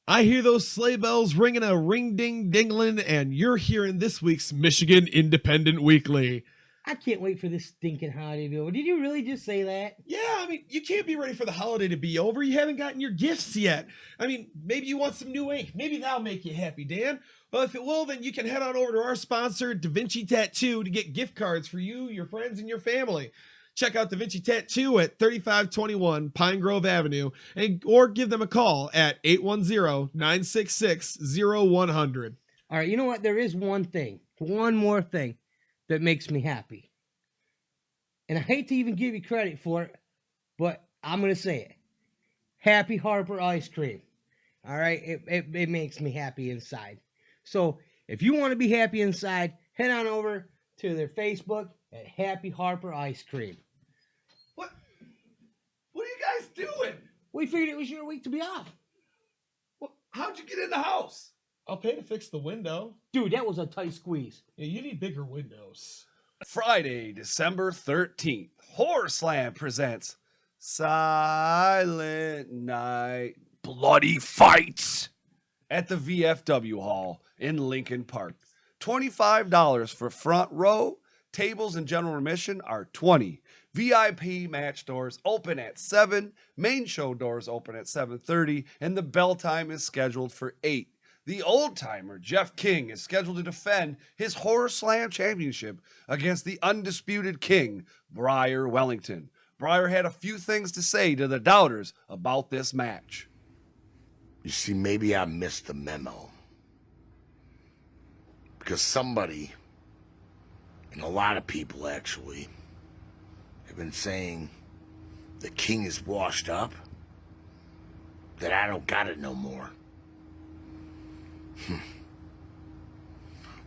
I hear those sleigh bells ringing a ring-ding-dingling, and you're hearing this week's Michigan Independent Weekly. I can't wait for this stinking holiday to be over. Did you really just say that? Yeah, I mean, you can't be ready for the holiday to be over. You haven't gotten your gifts yet. I mean, maybe you want some new ink. Maybe that'll make you happy, Dan. Well, if it will, then you can head on over to our sponsor, DaVinci Tattoo, to get gift cards for you, your friends, and your family. Check out DaVinci Tattoo at 3521 Pine Grove Avenue, or give them a call at 810-966-0100. All right, you know what? There is one more thing that makes me happy. And I hate to even give you credit for it, but I'm going to say it. Happy Harper ice cream. All right? It makes me happy inside. So if you want to be happy inside, head on over to their Facebook at Happy Harper Ice Cream. What are you guys doing? We figured it was your week to be off. Well, how'd you get in the house? I'll pay to fix the window. Dude, that was a tight squeeze. Yeah, you need bigger windows. Friday, December 13th, Horror Slam presents Silent Night Bloody Fights at the VFW Hall in Lincoln Park. $25 for front row. Tables and general admission are $20. VIP match doors open at 7. Main show doors open at 7:30, and the bell time is scheduled for 8. The old-timer, Jeff King, is scheduled to defend his Horror Slam championship against the Undisputed King, Breyer Wellington. Breyer had a few things to say to the doubters about this match. You see, maybe I missed the memo. Because somebody, and a lot of people actually, have been saying the King is washed up, that I don't got it no more.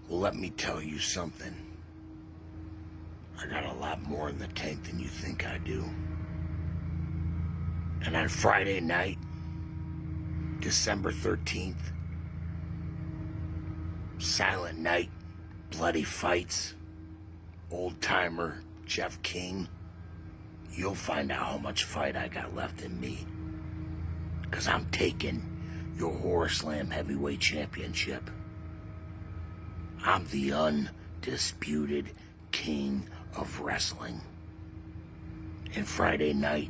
Well, let me tell you something. I got a lot more in the tank than you think I do. And on Friday night, December 13th, Silent Night, Bloody Fights, old-timer Jeff King, you'll find out how much fight I got left in me. 'Cause I'm taking your Horror Slam Heavyweight Championship. I'm the undisputed king of wrestling. And Friday night,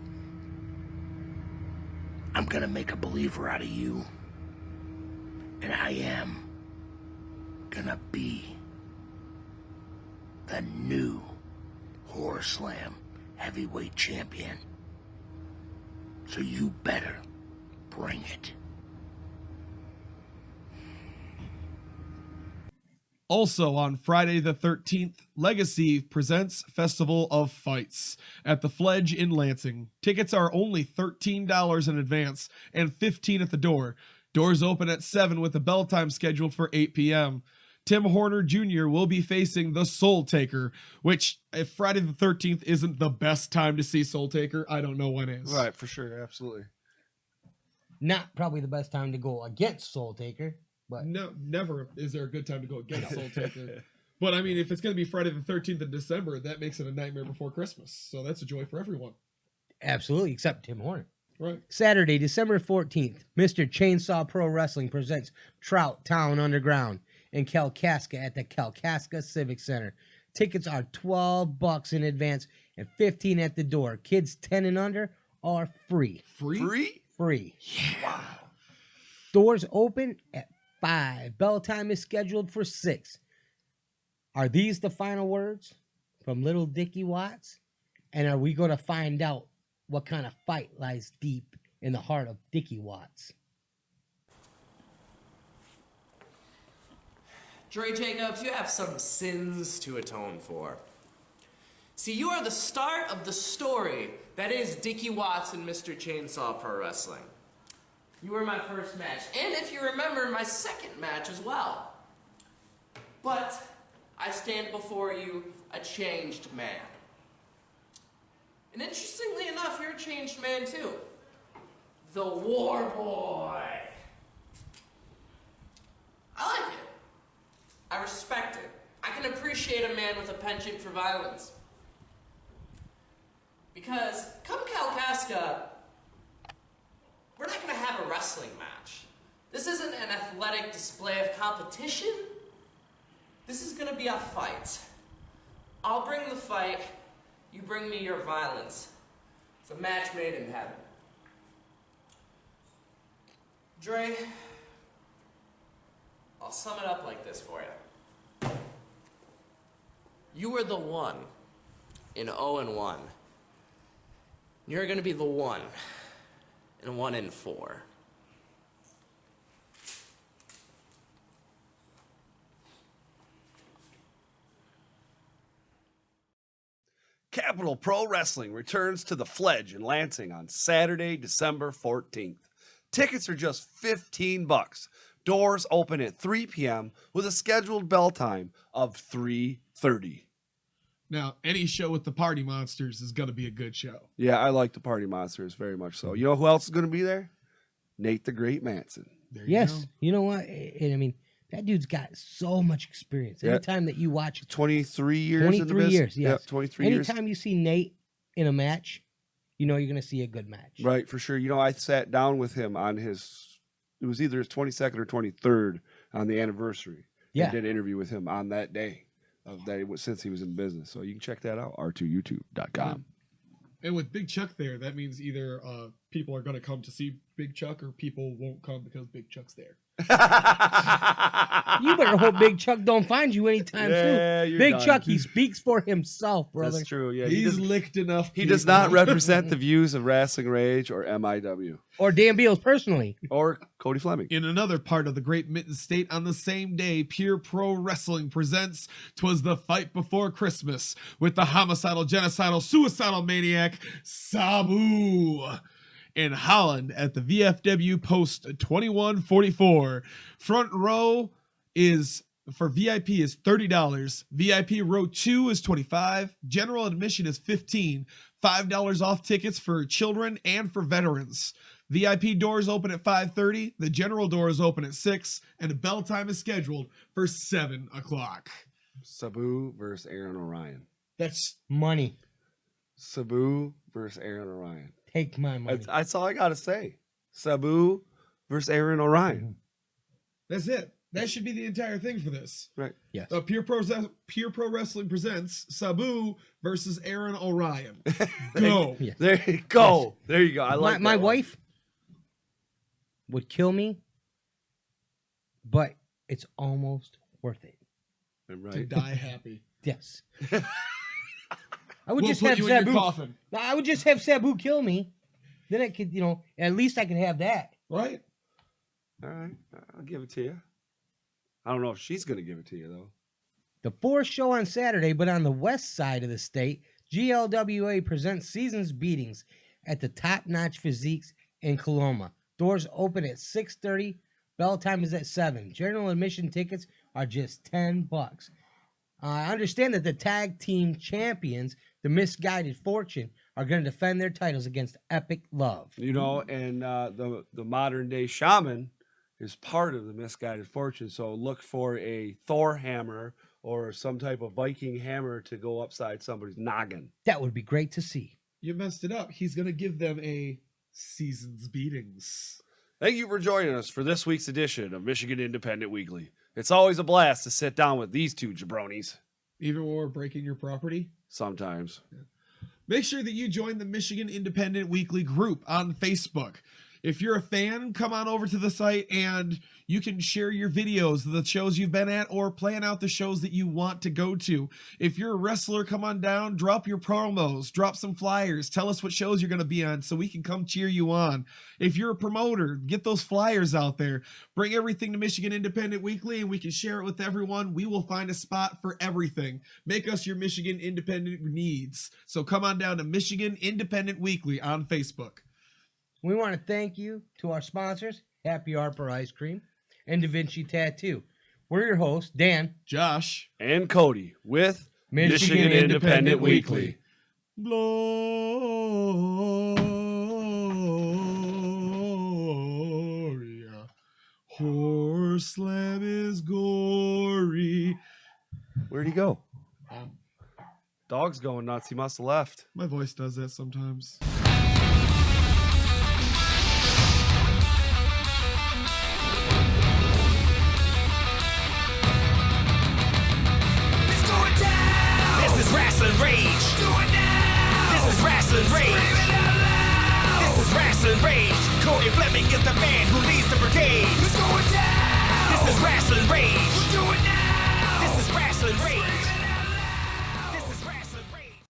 I'm gonna make a believer out of you. And I am gonna be the new Horror Slam Heavyweight Champion. So you better bring it. Also on Friday the 13th, Legacy presents Festival of Fights at the Fledge in Lansing. Tickets are only $13 in advance and $15 at the door. Doors open at 7 with the bell time scheduled for 8 p.m. Tim Horner Jr. will be facing the Soul Taker, which if Friday the 13th isn't the best time to see Soul Taker, I don't know when is. Right, for sure, absolutely. Not probably the best time to go against Soul Taker. But no, never is there a good time to go against Soul Taker. But I mean, if it's going to be Friday the 13th of December, that makes it a nightmare before Christmas. So that's a joy for everyone. Absolutely, except Tim Horner. Right. Saturday, December 14th, Mr. Chainsaw Pro Wrestling presents Trout Town Underground in Kalkaska at the Kalkaska Civic Center. Tickets are $12 in advance and $15 at the door. Kids 10 and under are free. Free? Free. Yeah. Wow. Doors open at 5. Bell time is scheduled for 6. Are these the final words from little Dickie Watts? And are we going to find out what kind of fight lies deep in the heart of Dickie Watts? Dre Jacobs, you have some sins to atone for. See, you are the start of the story that is Dickie Watts and Mr. Chainsaw Pro Wrestling. You were my first match, and if you remember, my second match as well. But I stand before you a changed man. And interestingly enough, you're a changed man too. The War Boy. I like it. I respect it. I can appreciate a man with a penchant for violence. Because come Kalkaska, we're not going to have a wrestling match. This isn't an athletic display of competition. This is gonna be a fight. I'll bring the fight, you bring me your violence. It's a match made in heaven. Dre, I'll sum it up like this for you. You were the 1 in 0-1. You're gonna be the 1 in 1-4. Capital Pro Wrestling returns to the Fledge in Lansing on Saturday, December 14th. Tickets are just $15. Doors open at 3 p.m. with a scheduled bell time of 3:30. Now, any show with the Party Monsters is going to be a good show. Yeah, I like the Party Monsters very much so. You know who else is going to be there? Nate the Great Manson. There you Yes. go. You know what? And I mean, that dude's got so much experience. Yeah. Anytime that you watch 23 years. 23 years, yes. Yep, 23 years. Anytime you see Nate in a match, you know you're going to see a good match. Right, for sure. You know, I sat down with him on it was either his 22nd or 23rd on the anniversary. Yeah. I did an interview with him on that day since he was in business. So you can check that out, r2youtube.com. And with Big Chuck there, that means either people are going to come to see Big Chuck or people won't come because Big Chuck's there. You better hope Big Chuck don't find you anytime Yeah, soon. you're Big done. Chuck, he speaks for himself, brother. That's true. Yeah, He's licked enough. he does not represent the views of Rasslin Rage or MIW Or Dan Beals personally. or Cody Fleming. In another part of the Great Mitten State on the same day, Pure Pro Wrestling presents 'Twas the Fight Before Christmas with the homicidal, genocidal, suicidal maniac, Sabu. In Holland at the VFW Post 2144. Front row is for VIP is $30. VIP row 2 is $25. General admission is $15. $5 off tickets for children and for veterans. VIP doors open at 5:30. The general door is open at 6, and the bell time is scheduled for 7 o'clock. Sabu versus Aaron Orion. That's Money. Sabu versus Aaron Orion. Take my money. That's all I got to say. Sabu versus Aaron Orion. that's it. That should be the entire thing for this. Right. Yes. Pure Pro Wrestling presents Sabu versus Aaron Orion. Go. Yeah. There you go. There you go. I like my that one. wife would kill me, but it's almost worth it. To Right. die happy. Yes. I would We'll just put have you in your Sabu. coffin. I would just have Sabu kill me. Then I could, at least I could have that. Right? All right. I'll give it to you. I don't know if she's going to give it to you, though. The fourth show on Saturday, but on the west side of the state, GLWA presents Seasons Beatings at the Top Notch Physiques in Coloma. Doors open at 6:30. Bell time is at 7. General admission tickets are just $10. I understand that the tag team champions, the Misguided Fortune, are going to defend their titles against Epic Love. You know, and the modern day shaman is part of the Misguided Fortune. So look for a Thor hammer or some type of Viking hammer to go upside somebody's noggin. That would be great to see. You messed it up. He's going to give them a Seasons Beatings. Thank you for joining us for this week's edition of Michigan Independent Weekly. It's always a blast to sit down with these two jabronis. Even when we're breaking your property. Sometimes. Make sure that you join the Michigan Independent Weekly group on Facebook. If you're a fan, come on over to the site and you can share your videos of the shows you've been at or plan out the shows that you want to go to. If you're a wrestler, come on down, drop your promos, drop some flyers, tell us what shows you're going to be on so we can come cheer you on. If you're a promoter, get those flyers out there. Bring everything to Michigan Independent Weekly and we can share it with everyone. We will find a spot for everything. Make us your Michigan Independent needs. So come on down to Michigan Independent Weekly on Facebook. We want to thank you to our sponsors, Happy Harper Ice Cream and DaVinci Tattoo. We're your hosts, Dan, Josh, And Cody with Michigan Independent Weekly. Gloria. Horse slam is gory. Where'd he go? Dog's going nuts. He must have left. My voice does that sometimes. coming is the man who leads the brigade. Let's go down. This is Rasslin Rage. We'll do it now. This is Rasslin Rage.